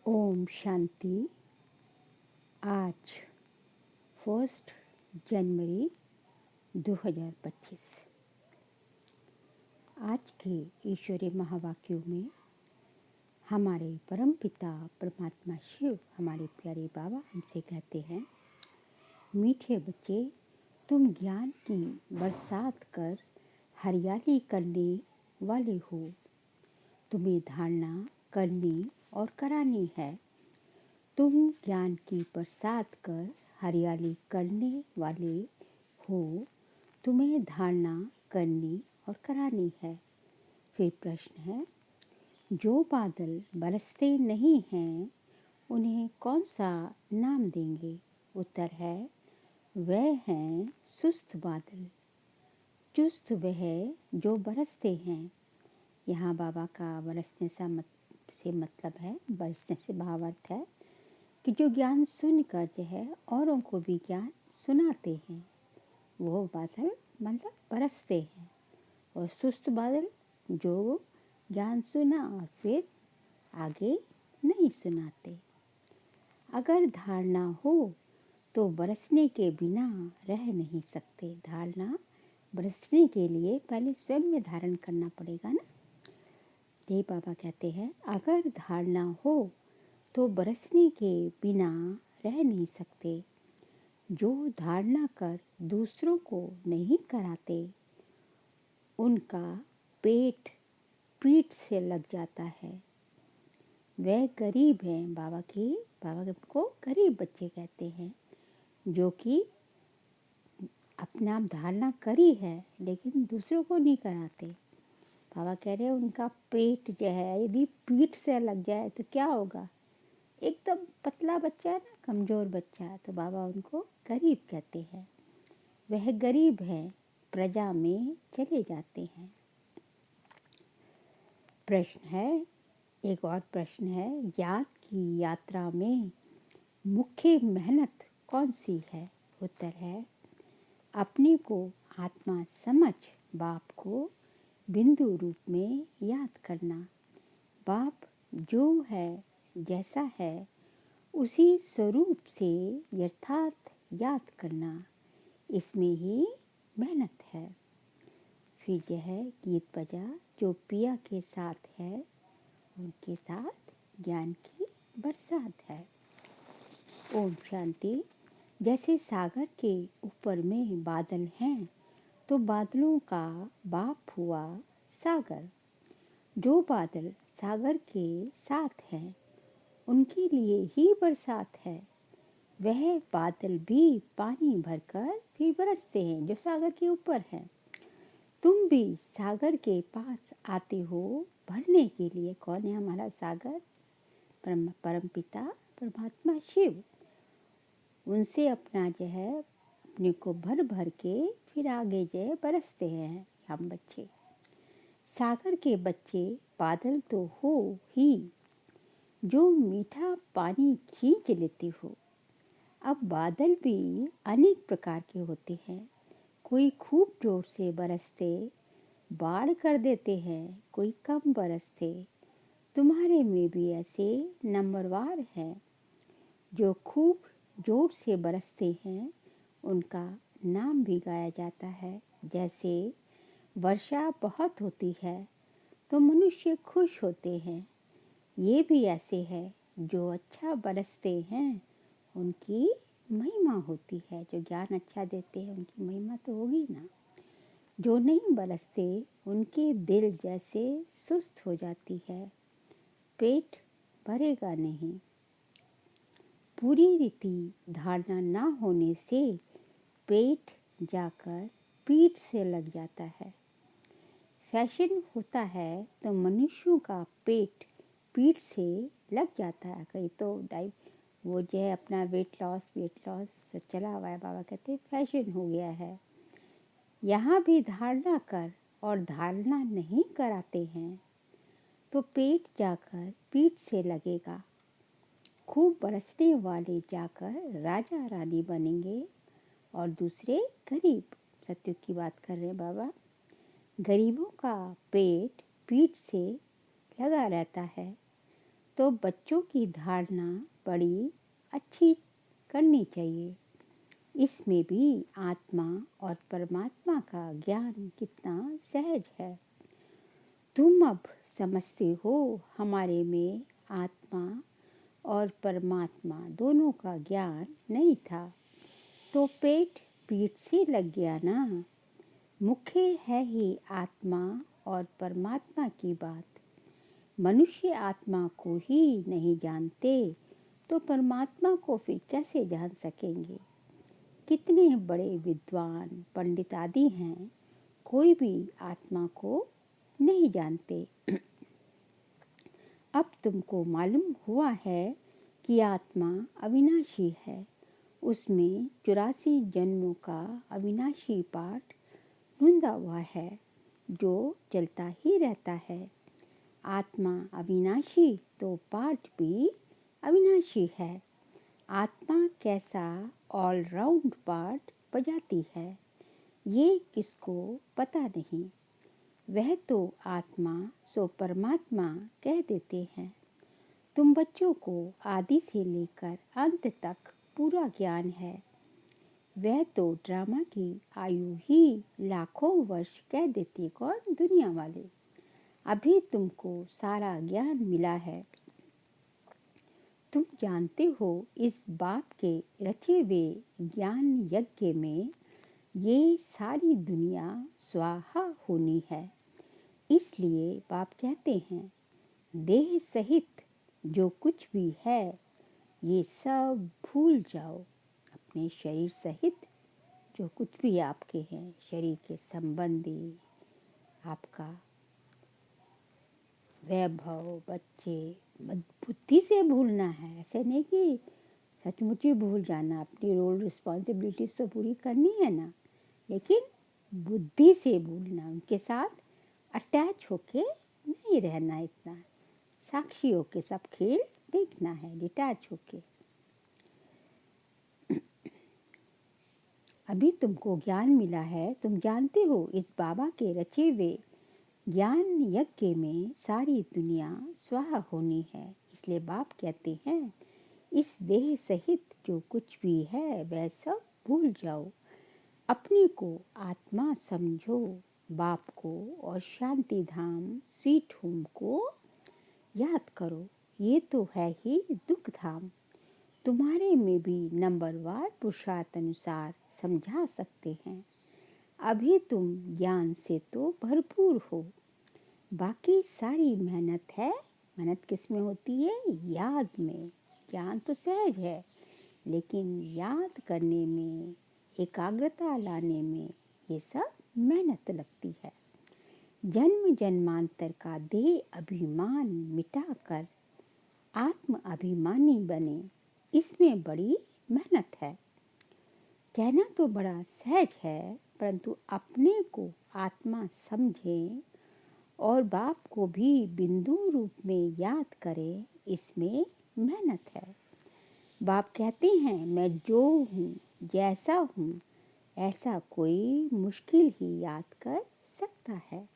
ओम शांति। आज 1 जनवरी 2025। आज के ईश्वरीय महावाक्यों में हमारे परमपिता परमात्मा शिव, हमारे प्यारे बाबा हमसे कहते हैं, मीठे बच्चे, तुम ज्ञान की बरसात कर हरियाली करने वाले हो। तुम्हें धारणा करनी और करानी है। तुम ज्ञान की बरसात कर हरियाली करने वाले हो। तुम्हें धारणा करनी और करानी है। फिर प्रश्न है, जो बादल बरसते नहीं हैं उन्हें कौन सा नाम देंगे? उत्तर है, वह हैं सुस्त बादल। चुस्त वह जो बरसते हैं। यहाँ बाबा का बरसने से मतलब है, बरसने से भावार्थ है कि जो ज्ञान सुनकर जो है औरों को भी ज्ञान सुनाते हैं, वो बादल मतलब बरसते हैं। और सुस्त बादल जो ज्ञान सुना और फिर आगे नहीं सुनाते। अगर धारणा हो तो बरसने के बिना रह नहीं सकते। धारणा बरसने के लिए पहले स्वयं में धारण करना पड़ेगा ना। ये बाबा कहते हैं, अगर धारणा हो तो बरसने के बिना रह नहीं सकते। जो धारणा कर दूसरों को नहीं कराते, उनका पेट पीठ से लग जाता है। वह गरीब हैं। बाबा को गरीब बच्चे कहते हैं, जो कि अपना धारणा करी है लेकिन दूसरों को नहीं कराते। बाबा कह रहे हैं, उनका पेट जो है यदि पीठ से लग जाए तो क्या होगा? एकदम पतला बच्चा है ना, कमज़ोर बच्चा है, तो बाबा उनको गरीब कहते हैं। वह गरीब है, प्रजा में चले जाते हैं। प्रश्न है, एक और प्रश्न है, याद की यात्रा में मुख्य मेहनत कौन सी है? उत्तर है, अपने को आत्मा समझ बाप को बिंदु रूप में याद करना। बाप जो है, जैसा है, उसी स्वरूप से यथार्थ याद करना, इसमें ही मेहनत है। फिर यह गीत बजा जो पिया के साथ है, उनके साथ ज्ञान की बरसात है। ओम शांति। जैसे सागर के ऊपर में बादल हैं, तो बादलों का बाप हुआ सागर। जो बादल सागर के साथ हैं, उनके लिए ही बरसात है। वह बादल भी पानी भरकर फिर बरसते हैं, जो सागर के ऊपर हैं। तुम भी सागर के पास आते हो भरने के लिए। कौन है हमारा सागर? परम पिता परमात्मा शिव। उनसे अपना जो है अपने को भर भर के फिर आगे जो है बरसते हैं हम बच्चे। सागर के बच्चे बादल तो हो ही, जो मीठा पानी खींच लेते हो। अब बादल भी अनेक प्रकार के होते हैं। कोई खूब जोर से बरसते बाढ़ कर देते हैं, कोई कम बरसते। तुम्हारे में भी ऐसे नंबरवार हैं। जो खूब जोर से बरसते हैं, उनका नाम भी गाया जाता है। जैसे वर्षा बहुत होती है तो मनुष्य खुश होते हैं, ये भी ऐसे है। जो अच्छा बरसते हैं, उनकी महिमा होती है। जो ज्ञान अच्छा देते हैं, उनकी महिमा तो होगी ना। जो नहीं बरसते, उनके दिल जैसे सुस्त हो जाती है, पेट भरेगा नहीं। पूरी रीति धारणा ना होने से पेट जाकर पीठ से लग जाता है। फैशन होता है तो मनुष्यों का पेट पीठ से लग जाता है। कहीं तो वो जो है अपना वेट लॉस चला हुआ है। बाबा कहते हैं फैशन हो गया है। यहाँ भी धारणा कर और धारणा नहीं कराते हैं तो पेट जाकर पीठ से लगेगा। खूब बरसने वाले जाकर राजा रानी बनेंगे और दूसरे गरीब। सत्युग की बात कर रहे हैं बाबा। गरीबों का पेट पीठ से लगा रहता है, तो बच्चों की धारणा बड़ी अच्छी करनी चाहिए। इसमें भी आत्मा और परमात्मा का ज्ञान कितना सहज है। तुम अब समझते हो हमारे में आत्मा और परमात्मा दोनों का ज्ञान नहीं था, तो पेट पीठ से लग गया ना। मुख्य है ही आत्मा और परमात्मा की बात। मनुष्य आत्मा को ही नहीं जानते तो परमात्मा को फिर कैसे जान सकेंगे। कितने बड़े विद्वान पंडित आदि हैं, कोई भी आत्मा को नहीं जानते। अब तुमको मालूम हुआ है कि आत्मा अविनाशी है। उसमें 84 जन्मों का अविनाशी पाठ ढूंढा हुआ है जो चलता ही रहता है। आत्मा अविनाशी तो पाठ भी अविनाशी है। आत्मा कैसा ऑलराउंड पाठ बजाती है ये किसको पता नहीं। वह तो आत्मा सो परमात्मा कह देते हैं। तुम बच्चों को आदि से लेकर अंत तक पूरा ज्ञान है। वह तो ड्रामा की आयु ही लाखों वर्ष कह देते कौन, दुनिया वाले। अभी तुमको सारा ज्ञान मिला है। तुम जानते हो इस बाप के रचे हुए ज्ञान यज्ञ में ये सारी दुनिया स्वाहा होनी है। इसलिए बाप कहते हैं देह सहित जो कुछ भी है ये सब भूल जाओ। अपने शरीर सहित जो कुछ भी आपके हैं, शरीर के संबंधी, आपका वैभव, बच्चे, बुद्धि से भूलना है। ऐसे नहीं कि सचमुच ही भूल जाना। अपनी रोल रिस्पॉन्सिबिलिटीज तो पूरी करनी है ना, लेकिन बुद्धि से भूलना, उनके साथ अटैच होके नहीं रहना। इतना साक्षी होके सब खेल देखना है, डिटैच होके। अभी तुमको ज्ञान मिला है। तुम जानते हो इस बाबा के रचे हुए ज्ञान यज्ञ में सारी दुनिया स्वाहा होनी है। इसलिए बाप कहते हैं इस देह सहित जो कुछ भी है वह सब भूल जाओ। अपने को आत्मा समझो, बाप को और शांति धाम स्वीट होम को याद करो। ये तो है ही दुख धाम। तुम्हारे में भी नंबरवार पुरुषार्थ अनुसार समझा सकते हैं। अभी तुम ज्ञान से तो भरपूर हो। बाकी सारी मेहनत है। मेहनत किस में होती है? याद में। ज्ञान तो सहज है, लेकिन याद करने में, एकाग्रता लाने में ये सब मेहनत लगती है। जन्म जन्मांतर का देह अभिमान मिटाकर आत्म अभिमानी बने, इसमें बड़ी मेहनत है। कहना तो बड़ा सहज है, परंतु अपने को आत्मा समझें और बाप को भी बिंदु रूप में याद करें, इसमें मेहनत है। बाप कहते हैं मैं जो हूँ, जैसा हूँ, ऐसा कोई मुश्किल ही याद कर सकता है।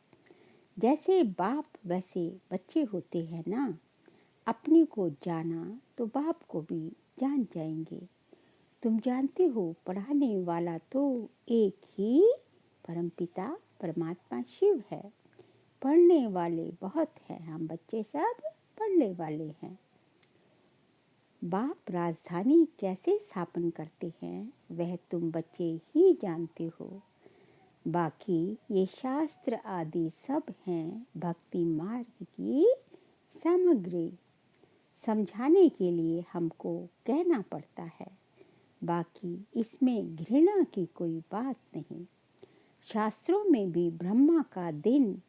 जैसे बाप वैसे बच्चे होते हैं ना। अपने को जाना तो बाप को भी जान जाएंगे। तुम जानते हो पढ़ाने वाला तो एक ही परमपिता परमात्मा शिव है। पढ़ने वाले बहुत हैं, हम बच्चे सब पढ़ने वाले हैं। बाप राजधानी कैसे स्थापन करते हैं वह तुम बच्चे ही जानते हो। बाकी ये शास्त्र आदि सब हैं भक्ति मार्ग की सामग्री। समझाने के लिए हमको कहना पड़ता है। बाकी इसमें घृणा की कोई बात नहीं। शास्त्रों में भी ब्रह्मा का दिन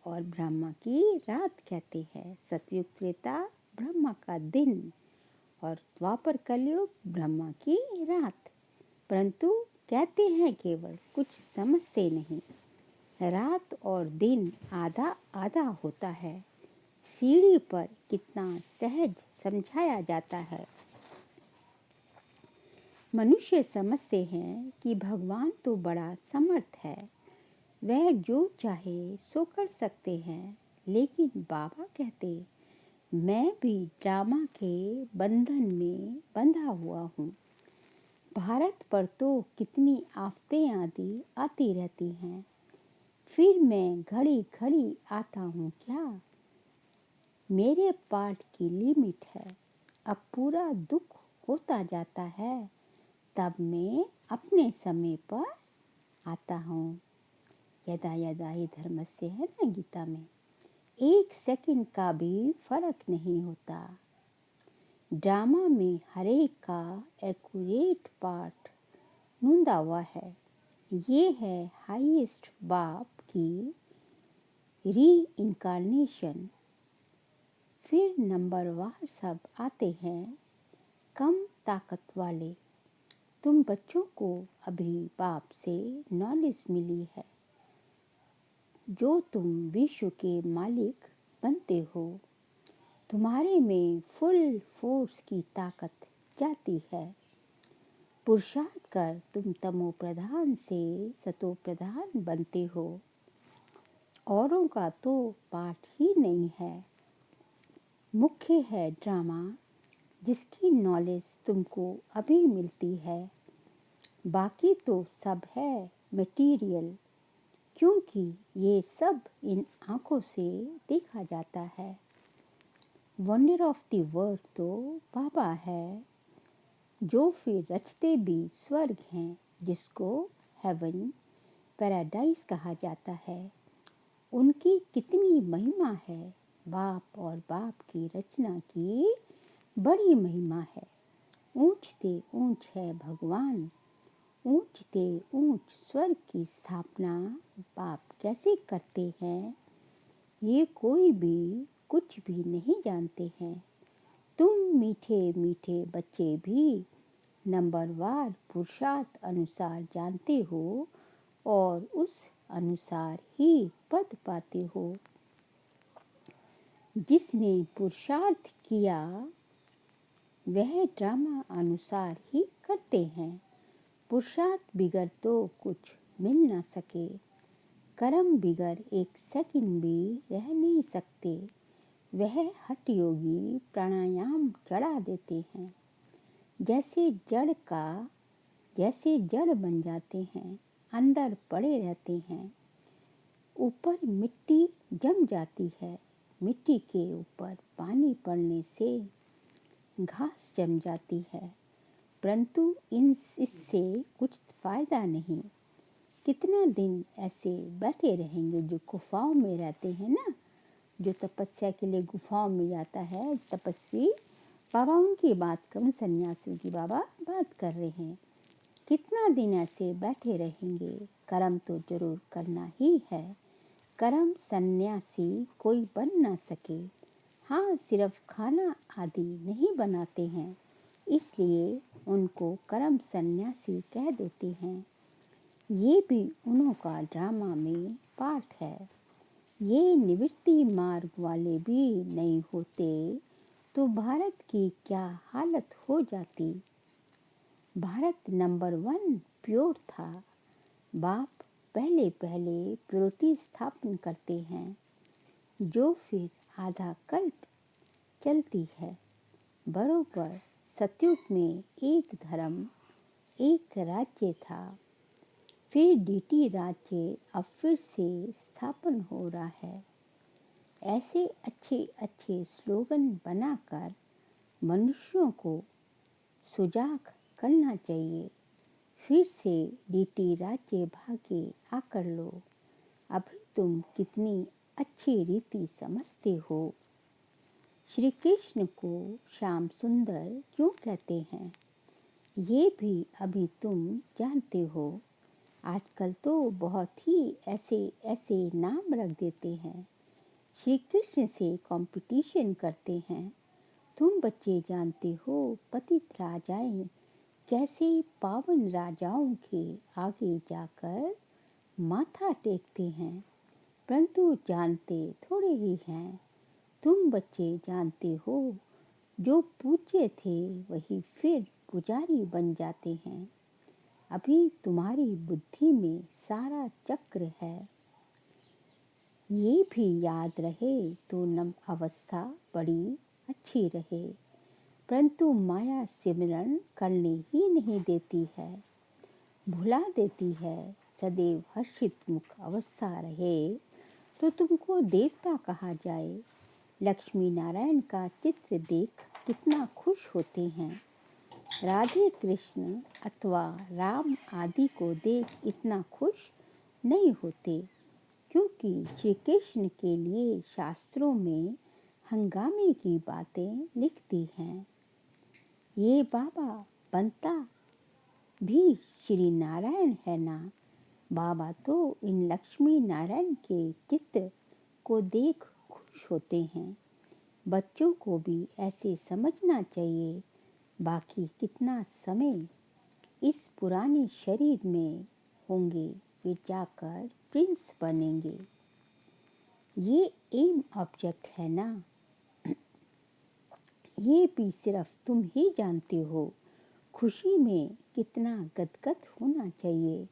और ब्रह्मा की रात कहते हैं। सतयुग त्रेता ब्रह्मा का दिन और द्वापर कलयुग ब्रह्मा की रात। परंतु कहते हैं केवल, कुछ समझते नहीं। रात और दिन आधा आधा होता है। सीढ़ी पर कितना सहज समझाया जाता है। मनुष्य समझते हैं कि भगवान तो बड़ा समर्थ है, वह जो चाहे सो कर सकते हैं। लेकिन बाबा कहते मैं भी ड्रामा के बंधन में बंधा हुआ हूँ। भारत पर तो कितनी आफतें आती रहती हैं, फिर मैं घड़ी घड़ी आता हूँ क्या? मेरे पाठ की लिमिट है, अब पूरा दुख होता जाता है, तब मैं अपने समय पर आता हूँ। यदा यदा ही धर्मस्य है ना गीता में। 1 सेकंड का भी फर्क नहीं होता। ड्रामा में हरेक का एक्यूरेट पार्ट नूंदा हुआ है। ये है हाईएस्ट बाप की री इनकारनेशन। फिर नंबरवार सब आते हैं, कम ताकत वाले। तुम बच्चों को अभी बाप से नॉलेज मिली है, जो तुम विश्व के मालिक बनते हो। तुम्हारे में फुल फोर्स की ताकत जाती है। पुरुषार्थ कर तुम तमो प्रधान से सतो प्रधान बनते हो। औरों का तो पाठ ही नहीं है। मुख्य है ड्रामा, जिसकी नॉलेज तुमको अभी मिलती है। बाकी तो सब है मटेरियल, क्योंकि ये सब इन आँखों से देखा जाता है। वंडर ऑफ द वर्ल्ड तो बाबा है, जो फिर रचते भी स्वर्ग हैं, जिसको हेवन पैराडाइज कहा जाता है। उनकी कितनी महिमा है। बाप और बाप की रचना की बड़ी महिमा है। ऊंचते ऊंच है भगवान, ऊंचते ऊंच स्वर्ग की स्थापना बाप कैसे करते हैं, ये कोई भी कुछ भी नहीं जानते हैं। तुम मीठे मीठे बच्चे भी नंबरवार पुरुषार्थ अनुसार जानते हो और उस अनुसार ही पद पाते हो। जिसने पुरुषार्थ किया वह ड्रामा अनुसार ही करते हैं। पुरुषार्थ बिगर तो कुछ मिल ना सके। कर्म बिगर 1 सेकंड भी रह नहीं सकते। वह हठ योगी प्राणायाम चढ़ा देते हैं। जैसे जड़ बन जाते हैं, अंदर पड़े रहते हैं। ऊपर मिट्टी जम जाती है। मिट्टी के ऊपर पानी पड़ने से घास जम जाती है, परंतु इससे कुछ फायदा नहीं। कितना दिन ऐसे बैठे रहेंगे? जो गुफाओं में रहते हैं ना, जो तपस्या के लिए गुफाओं में जाता है तपस्वी बाबा, उनकी बात करूं, सन्यासियों की बाबा बात कर रहे हैं। कितना दिन ऐसे बैठे रहेंगे? कर्म तो जरूर करना ही है। कर्म सन्यासी कोई बन ना सके। हाँ, सिर्फ खाना आदि नहीं बनाते हैं, इसलिए उनको कर्म सन्यासी कह देते हैं। ये भी उन्हों का ड्रामा में पार्ट है। ये निवृत्ति मार्ग वाले भी नहीं होते तो भारत की क्या हालत हो जाती। भारत नंबर 1 प्योर था। बाप पहले पहले प्योरिटी स्थापन करते हैं, जो फिर आधा कल्प चलती है। बरोबर सतयुग में एक धर्म एक राज्य था। फिर डीटी राज्य अब फिर से स्थापन हो रहा है। ऐसे अच्छे अच्छे स्लोगन बनाकर मनुष्यों को सुजाग करना चाहिए। फिर से डीटी राज्य भागे आकर लो। अभी तुम कितनी अच्छी रीति समझते हो। श्री कृष्ण को श्याम सुंदर क्यों कहते हैं, ये भी अभी तुम जानते हो। आजकल तो बहुत ही ऐसे ऐसे नाम रख देते हैं। श्री कृष्ण से कंपटीशन करते हैं। तुम बच्चे जानते हो पतित राजाएं कैसे पावन राजाओं के आगे जाकर माथा टेकते हैं, परंतु जानते थोड़े ही हैं। तुम बच्चे जानते हो, जो पूज्य थे वही फिर पुजारी बन जाते हैं। अभी तुम्हारी बुद्धि में सारा चक्र है। ये भी याद रहे तो नम अवस्था बड़ी अच्छी रहे, परंतु माया सिमरन करने ही नहीं देती है, भुला देती है। सदैव हर्षित मुख अवस्था रहे तो तुमको देवता कहा जाए। लक्ष्मी नारायण का चित्र देख कितना खुश होते हैं। राधे कृष्ण अथवा राम आदि को देख इतना खुश नहीं होते, क्योंकि श्री कृष्ण के लिए शास्त्रों में हंगामे की बातें लिखती हैं। ये बाबा बनता भी श्री नारायण है ना। बाबा तो इन लक्ष्मी नारायण के चित्र को देख खुश होते हैं। बच्चों को भी ऐसे समझना चाहिए। बाकी कितना समय इस पुराने शरीर में होंगे, फिर जाकर प्रिंस बनेंगे। ये एम ऑब्जेक्ट है ना। ये भी सिर्फ तुम ही जानते हो। खुशी में कितना गदगद होना चाहिए।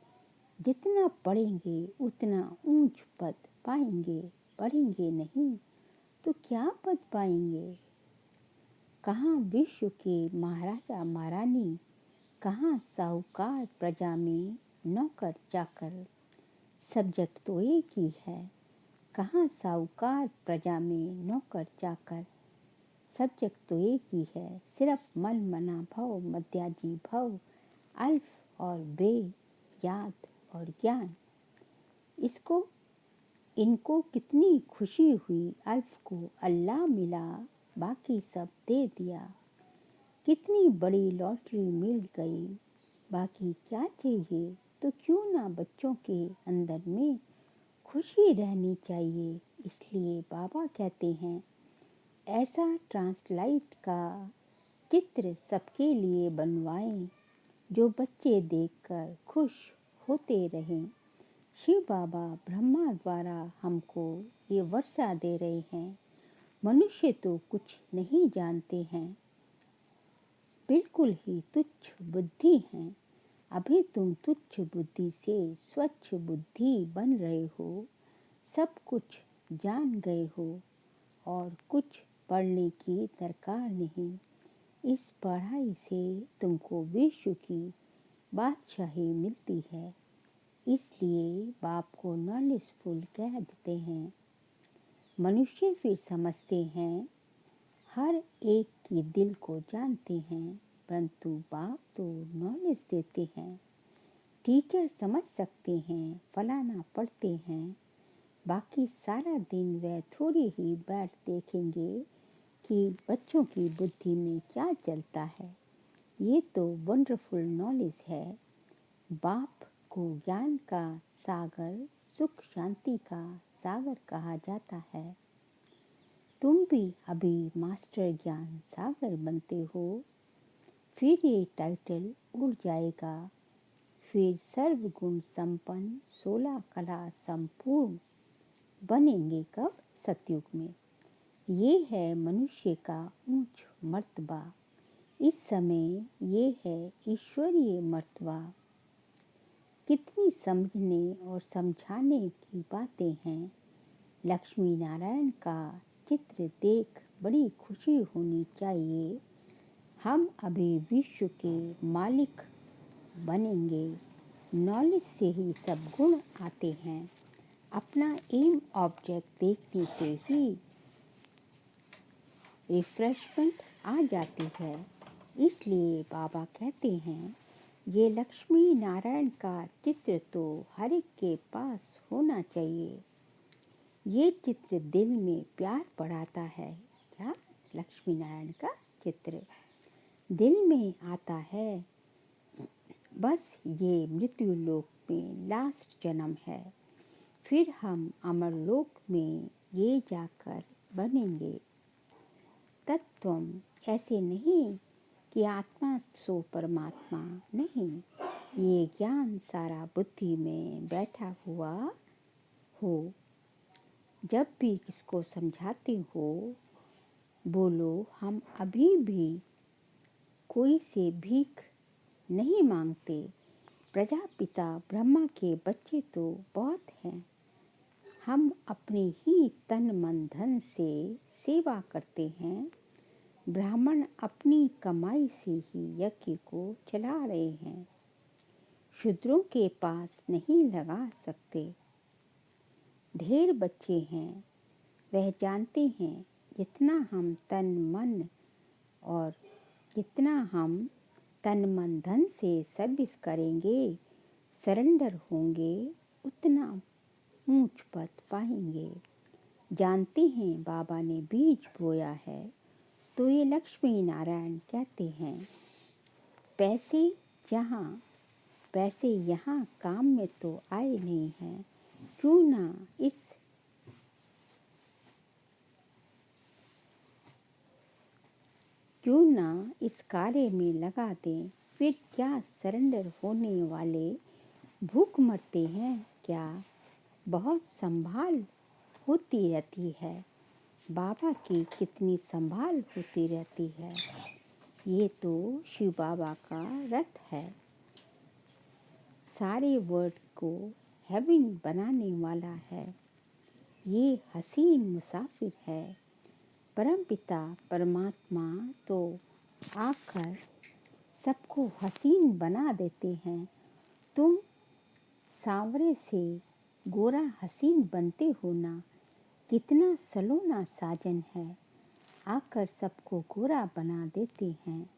जितना पढ़ेंगे उतना ऊंच पद पाएंगे, पढ़ेंगे नहीं तो क्या पद पाएंगे। कहाँ विश्व के महाराजा महारानी, कहाँ साहूकार प्रजा में नौकर चाकर। सब्जेक्ट तो एक ही है। कहाँ साहूकार प्रजा में नौकर चाकर। सब्जेक्ट तो एक ही है, सिर्फ मन मना भव मध्याजी भव, अल्फ और बे, याद और ज्ञान। इनको कितनी खुशी हुई। अल्फ को अल्लाह मिला, बाकी सब दे दिया। कितनी बड़ी लॉटरी मिल गई, बाकी क्या चाहिए। तो क्यों ना बच्चों के अंदर में खुशी रहनी चाहिए। इसलिए बाबा कहते हैं ऐसा ट्रांसलाइट का चित्र सबके लिए बनवाएं, जो बच्चे देखकर खुश होते रहें। शिव बाबा ब्रह्मा द्वारा हमको ये वर्षा दे रहे हैं। मनुष्य तो कुछ नहीं जानते हैं, बिल्कुल ही तुच्छ बुद्धि हैं। अभी तुम तुच्छ बुद्धि से स्वच्छ बुद्धि बन रहे हो। सब कुछ जान गए हो और कुछ पढ़ने की दरकार नहीं। इस पढ़ाई से तुमको विश्व की बादशाही मिलती है। इसलिए बाप को नॉलेजफुल कह देते हैं। मनुष्य फिर समझते हैं, हर एक के दिल को जानते हैं, परंतु बाप तो नॉलेज देते हैं। टीचर समझ सकते हैं, फलाना पढ़ते हैं, बाकी सारा दिन वह थोड़ी ही बैठ देखेंगे कि बच्चों की बुद्धि में क्या चलता है। ये तो वंडरफुल नॉलेज है। बाप को ज्ञान का सागर, सुख शांति का सागर कहा जाता है। तुम भी अभी मास्टर ज्ञान सागर बनते हो। फिर ये टाइटल उड़ जाएगा। फिर सर्वगुण संपन्न 16 कला संपूर्ण बनेंगे कब? सतयुग में। ये है मनुष्य का ऊंच मर्तबा। इस समय ये है ईश्वरीय मर्तबा। कितनी समझने और समझाने की बातें हैं। लक्ष्मी नारायण का चित्र देख बड़ी खुशी होनी चाहिए। हम अभी विश्व के मालिक बनेंगे। नॉलेज से ही सब गुण आते हैं। अपना एम ऑब्जेक्ट देखने से ही रिफ्रेशमेंट आ जाती है। इसलिए बाबा कहते हैं ये लक्ष्मी नारायण का चित्र तो हर एक के पास होना चाहिए। ये चित्र दिल में प्यार बढ़ाता है। क्या? लक्ष्मी नारायण का चित्र दिल में आता है। बस ये मृत्यु लोक में लास्ट जन्म है, फिर हम अमर लोक में ये जाकर बनेंगे। तत्व ऐसे नहीं कि आत्मा सो परमात्मा नहीं। ये ज्ञान सारा बुद्धि में बैठा हुआ हो। जब भी किसको समझाते हो, बोलो हम अभी भी कोई से भीख नहीं मांगते। प्रजापिता ब्रह्मा के बच्चे तो बहुत हैं। हम अपने ही तन मन धन से सेवा करते हैं। ब्राह्मण अपनी कमाई से ही यज्ञ को चला रहे हैं, शूद्रों के पास नहीं लगा सकते। ढेर बच्चे हैं, वह जानते हैं जितना हम तन मन धन से सर्विस करेंगे, सरेंडर होंगे, उतना ऊंच पद पाएंगे। जानते हैं बाबा ने बीज बोया है, तो ये लक्ष्मी नारायण कहते हैं। पैसे यहाँ काम में तो आए नहीं हैं, क्यों ना इस कार्य में लगा दें। फिर क्या सरेंडर होने वाले भूख मरते हैं क्या? बहुत संभाल होती रहती है, बाबा की कितनी संभाल होती रहती है। ये तो शिव बाबा का रथ है, सारे वर्ल्ड को हेवन बनाने वाला है। ये हसीन मुसाफिर है, परमपिता परमात्मा तो आकर सबको हसीन बना देते हैं। तुम सांवरे से गोरा हसीन बनते हो ना, कितना सलोना साजन है, आकर सबको गोरा बना देते हैं।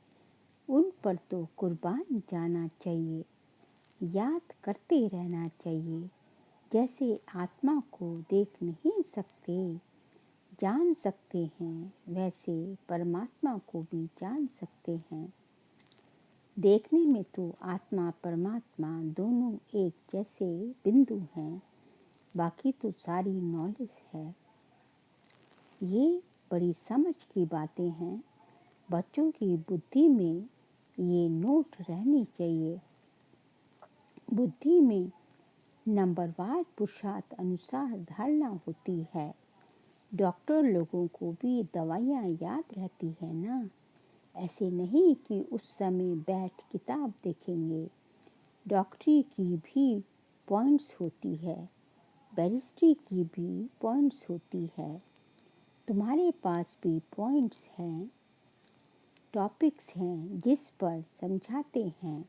उन पर तो कुर्बान जाना चाहिए, याद करते रहना चाहिए। जैसे आत्मा को देख नहीं सकते, जान सकते हैं, वैसे परमात्मा को भी जान सकते हैं। देखने में तो आत्मा परमात्मा दोनों एक जैसे बिंदु हैं, बाकी तो सारी नॉलेज है। ये बड़ी समझ की बातें हैं, बच्चों की बुद्धि में ये नोट रहनी चाहिए। बुद्धि में नंबरवार पुरुषार्थ अनुसार धारणा होती है। डॉक्टर लोगों को भी दवाइयाँ याद रहती है ना, ऐसे नहीं कि उस समय बैठ किताब देखेंगे। डॉक्टरी की भी पॉइंट्स होती है, बैरिस्ट्री की भी पॉइंट्स होती है। तुम्हारे पास भी पॉइंट्स हैं, टॉपिक्स हैं जिस पर समझाते हैं।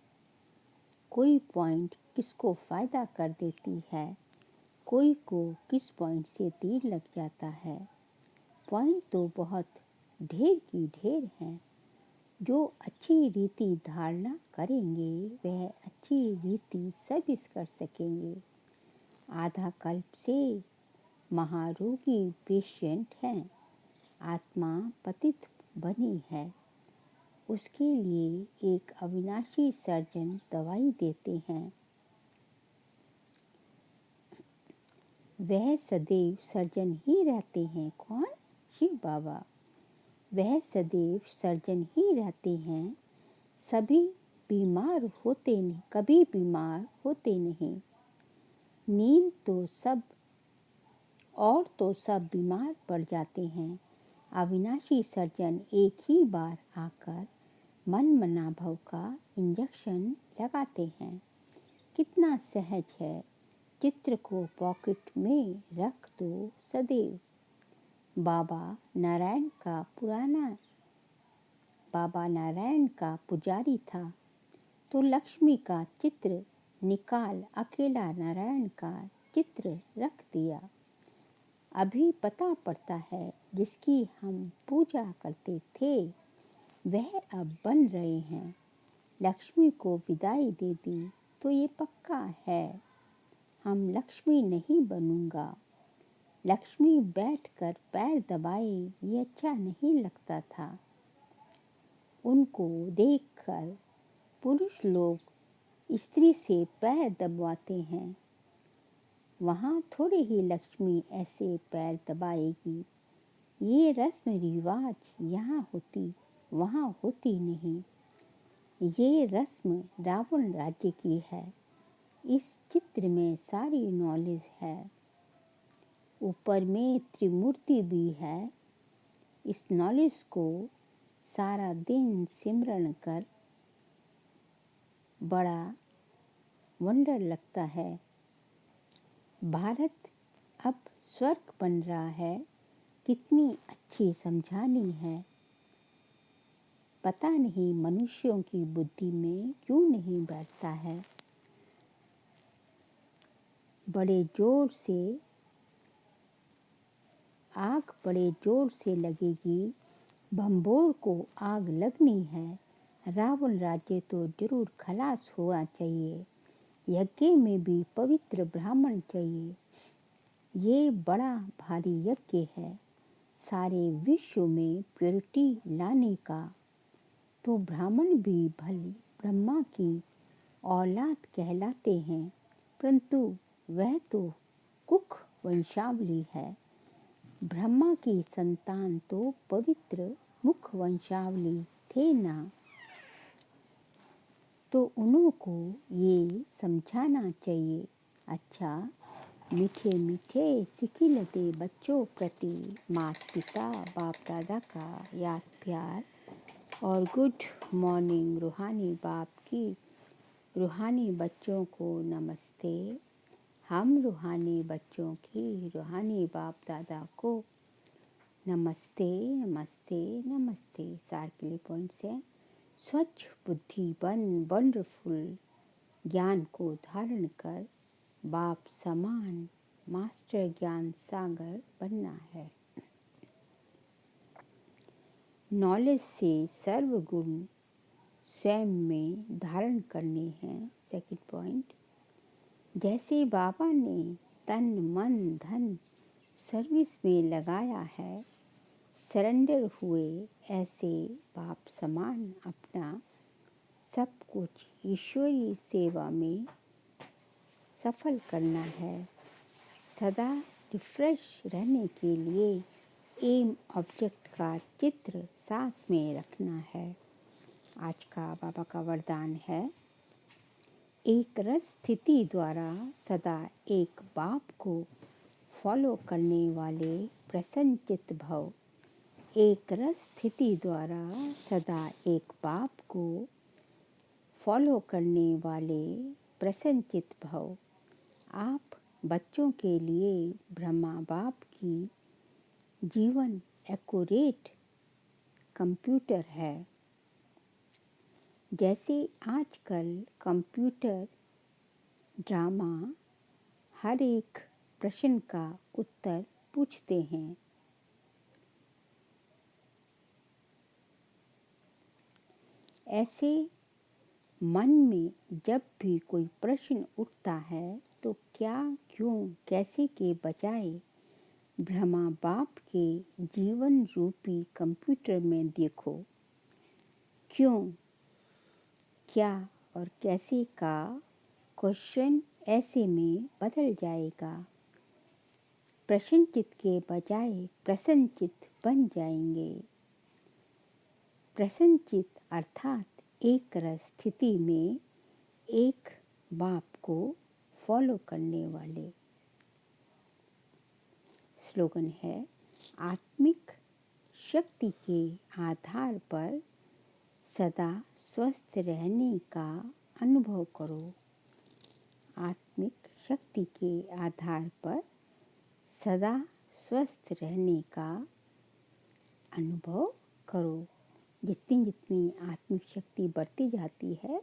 कोई पॉइंट किसको फ़ायदा कर देती है, कोई को किस पॉइंट से तीर लग जाता है। पॉइंट तो बहुत ढेर की ढेर हैं। जो अच्छी रीति धारणा करेंगे वह अच्छी रीति सर्विस कर सकेंगे। आधा कल्प से महारोगी पेशेंट हैं, आत्मा पतित बनी है, उसके लिए एक अविनाशी सर्जन दवाई देते हैं। वह सदैव सर्जन ही रहते हैं। कौन? शिव बाबा। वह सदैव सर्जन ही रहते हैं, कभी बीमार होते नहीं। नींद तो सब बीमार पड़ जाते हैं। अविनाशी सर्जन एक ही बार आकर मन मनाभव का इंजेक्शन लगाते हैं। कितना सहज है, चित्र को पॉकेट में रख दो सदैव। बाबा नारायण का पुजारी था, तो लक्ष्मी का चित्र निकाल अकेला नारायण का चित्र रख दिया। अभी पता पड़ता है जिसकी हम पूजा करते थे वह अब बन रहे हैं। लक्ष्मी को विदाई दे दी तो ये पक्का है हम लक्ष्मी नहीं बनूंगा। लक्ष्मी बैठकर पैर दबाए ये अच्छा नहीं लगता था। उनको देखकर पुरुष लोग स्त्री से पैर दबाते हैं, वहाँ थोड़े ही लक्ष्मी ऐसे पैर दबाएगी। ये रस्म रिवाज यहाँ होती वहाँ होती नहीं। ये रस्म रावण राज्य की है। इस चित्र में सारी नॉलेज है। ऊपर में त्रिमूर्ति भी है। इस नॉलेज को सारा दिन सिमरन कर बड़ा वंडर लगता है। भारत अब स्वर्ग बन रहा है। कितनी अच्छी समझानी है। पता नहीं मनुष्यों की बुद्धि में क्यों नहीं बैठता है। बड़े जोर से लगेगी। भंबोर को आग लगनी है। रावण राज्य तो जरूर खलास होना चाहिए। यज्ञ में भी पवित्र ब्राह्मण चाहिए। ये बड़ा भारी यज्ञ है सारे विश्व में प्योरिटी लाने का। तो ब्राह्मण भी भली ब्रह्मा की औलाद कहलाते हैं, परंतु वह तो कुख वंशावली है। ब्रह्मा की संतान तो पवित्र मुख वंशावली थे ना। तो उनको ये समझाना चाहिए। अच्छा, मीठे मीठे सिखिलते बच्चों प्रति माता पिता बाप दादा का याद प्यार और गुड मॉर्निंग। रूहानी बाप की रूहानी बच्चों को नमस्ते। हम रूहानी बच्चों की रूहानी बाप दादा को नमस्ते नमस्ते नमस्ते। सार के लिए पॉइंट्स हैं। स्वच्छ बुद्धि बन वंडरफुल ज्ञान को धारण कर बाप समान मास्टर ज्ञान सागर बनना है। नॉलेज से सर्व गुण स्वयं में धारण करने हैं। सेकंड पॉइंट, जैसे बाबा ने तन मन धन सर्विस में लगाया है, सरेंडर हुए, ऐसे बाप समान अपना सब कुछ ईश्वरीय सेवा में सफल करना है। सदा रिफ्रेश रहने के लिए एम ऑब्जेक्ट का चित्र साथ में रखना है। आज का बाबा का वरदान है, एक रस स्थिति द्वारा सदा एक बाप को फॉलो करने वाले प्रसन्नचित्त भव। एक रस स्थिति द्वारा सदा एक बाप को फॉलो करने वाले प्रसन्नचित्त भव। आप बच्चों के लिए ब्रह्मा बाप की जीवन एक्यूरेट कंप्यूटर है। जैसे आजकल कंप्यूटर ड्रामा हर एक प्रश्न का उत्तर पूछते हैं, ऐसे मन में जब भी कोई प्रश्न उठता है तो क्या क्यों कैसे के बजाय ब्रह्मा बाप के जीवन रूपी कंप्यूटर में देखो। क्यों क्या और कैसे का क्वेश्चन ऐसे में बदल जाएगा। प्रश्नचित के बजाय प्रसन्नचित बन जाएंगे। प्रसन्नचित अर्थात एक रस स्थिति में एक बाप को फॉलो करने वाले। स्लोगन है, आत्मिक शक्ति के आधार पर सदा स्वस्थ रहने का अनुभव करो। आत्मिक शक्ति के आधार पर सदा स्वस्थ रहने का अनुभव करो। जितनी जितनी आत्मिक शक्ति बढ़ती जाती है,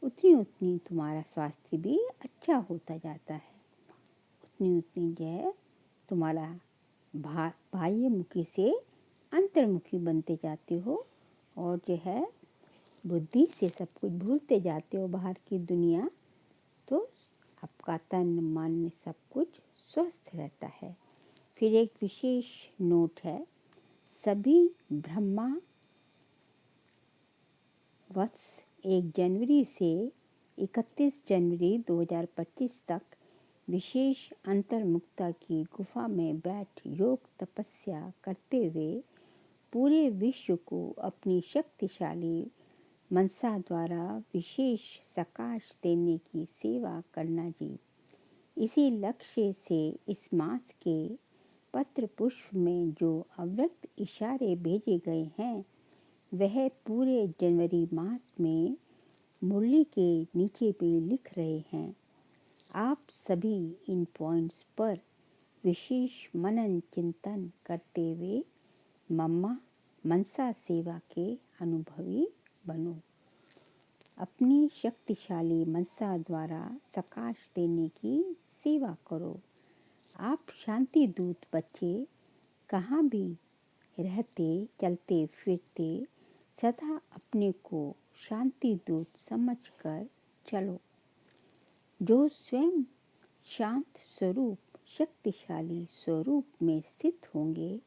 उतनी उतनी तुम्हारा स्वास्थ्य भी अच्छा होता जाता है। उतनी उतनी जो है तुम्हारा बाह्यमुखी से अंतर्मुखी बनते जाते हो और जो है बुद्धि से सब कुछ भूलते जाते हो बाहर की दुनिया। तो आपका तन मन सब कुछ स्वस्थ रहता है। फिर एक विशेष नोट है, सभी ब्रह्मा वत्स 1 जनवरी से 31 जनवरी 2025 तक विशेष अंतर्मुक्ता की गुफा में बैठ योग तपस्या करते हुए पूरे विश्व को अपनी शक्तिशाली मनसा द्वारा विशेष सकाश देने की सेवा करना जी। इसी लक्ष्य से इस मास के पत्र पुष्प में जो अव्यक्त इशारे भेजे गए हैं, वह पूरे जनवरी मास में मुरली के नीचे भी लिख रहे हैं। आप सभी इन पॉइंट्स पर विशेष मनन चिंतन करते हुए मम्मा मनसा सेवा के अनुभवी बनो। अपनी शक्तिशाली मनसा द्वारा प्रकाश देने की सेवा करो। आप शांति दूत बच्चे कहाँ भी रहते चलते फिरते सदा अपने को शांति दूत समझकर चलो। जो स्वयं शांत स्वरूप शक्तिशाली स्वरूप में स्थित होंगे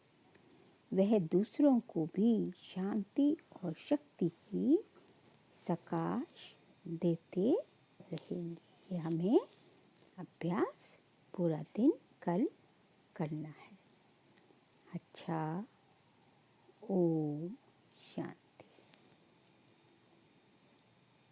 वह दूसरों को भी शांति और शक्ति की प्रकाश देते रहेंगे। ये हमें अभ्यास पूरा दिन